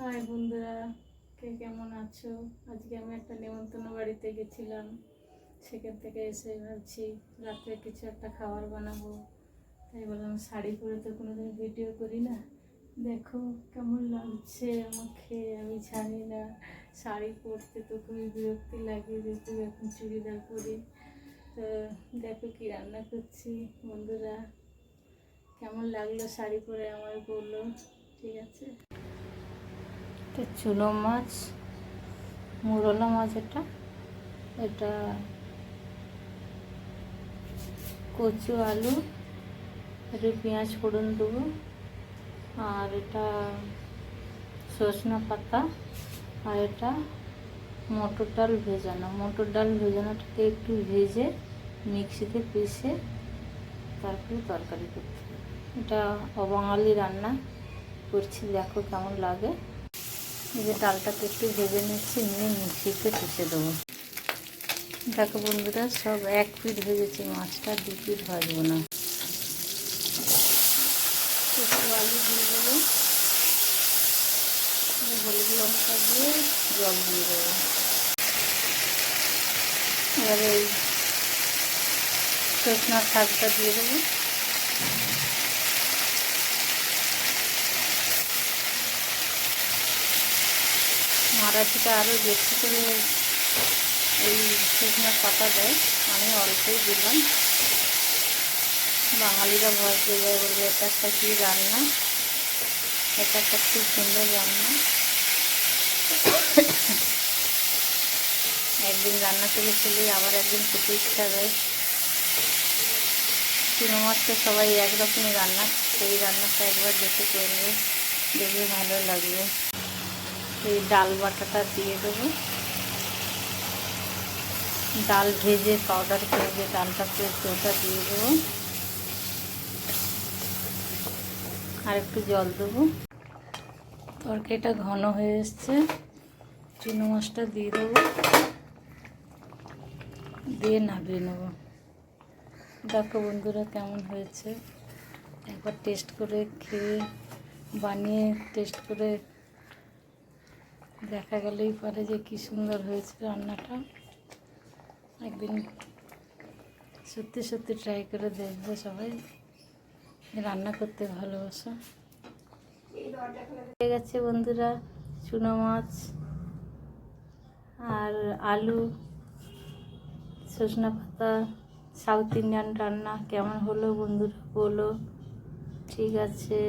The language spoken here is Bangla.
হাই বন্ধুরা, কে কেমন আছো? আজকে আমি একটা নেমন্তন্ন বাড়িতে গেছিলাম। সেখান থেকে এসে ভাবছি রাত্রে কিছু একটা খাবার বানাবো। তাই বললাম শাড়ি পরে তো কোনোদিন ভিডিও করি না, দেখো কেমন লাগছে আমাকে। আমি জানি না, শাড়ি পরতে তো খুবই বিরক্তি লাগে, যেহেতু এখন চুড়িদার পরি। তো দেখো কি রান্না করছি বন্ধুরা। কেমন লাগলো শাড়ি পরে আমার বললো, ঠিক আছে? এটা চুনো মাছ, মুরলা মাছ। এটা কচু আলু, একটু পেঁয়াজ ফোড়ন দেবো। আর এটা সজনা পাতা। আর এটা মটর ডাল ভেজানো। মটর ডাল ভেজানোটাকে একটু ভেজে মিক্সিতে পিষে তারপরে তরকারি করতে হবে। এটা অবাঙালি রান্না করছি, দেখো কেমন লাগে। এই যে ডালটাকে একটু ভেজে নিচ্ছি, নিয়ে মিক্সিতে পিষে দেবো। দেখো বন্ধুরা, সব এক পিঠ ভেজেছি, মাছটা দু পিঠ ভাজবো না। একটু আলু দিয়ে দেবো, হলুদ লঙ্কা দিয়ে জল দিয়ে দেবো। এবার এই সজনা শাকটা দিয়ে দেবো। মারাঠিটা আরও বেশি করে এই সজনা পাতা দেয়, আমি অল্পই দিলাম। বাঙালিরা ভয় পেয়ে যায়, বলবে এটা একটা কী রান্না, এটা একটা খুব সুন্দর রান্না। একদিন রান্না করে খেলেই আবার একদিন খেতে ইচ্ছা যায়। চুনো মাছ তো সবাই একরকমই রান্না, সেই রান্নাটা একবার দেখে করবে, দেখবে ভালো লাগবে। এই ডাল বাটাটা দিয়ে দেবো। ডাল ভেজে পাউডার করে যে ডালটা পেয়েছে ওটা দিয়ে দেবো। আর একটু জল দেবো। তরকারিটা ঘন হয়ে এসছে, চুনো মাছটা দিয়ে দেবো, দিয়ে নামিয়ে নেবো। দেখো বন্ধুরা কেমন হয়েছে, একবার টেস্ট করে খেয়ে বানিয়ে টেস্ট করে দেখা গেলেই পারে যে কী সুন্দর হয়েছে রান্নাটা। একদিন সত্যি সত্যি ট্রাই করে দেখবে সবাই, রান্না করতে ভালোবাসো। হয়ে গেছে বন্ধুরা চুনো মাছ আর আলু, সজনা পাতা, সাউথ ইন্ডিয়ান রান্না। কেমন হলো বন্ধুরা বলো, ঠিক আছে?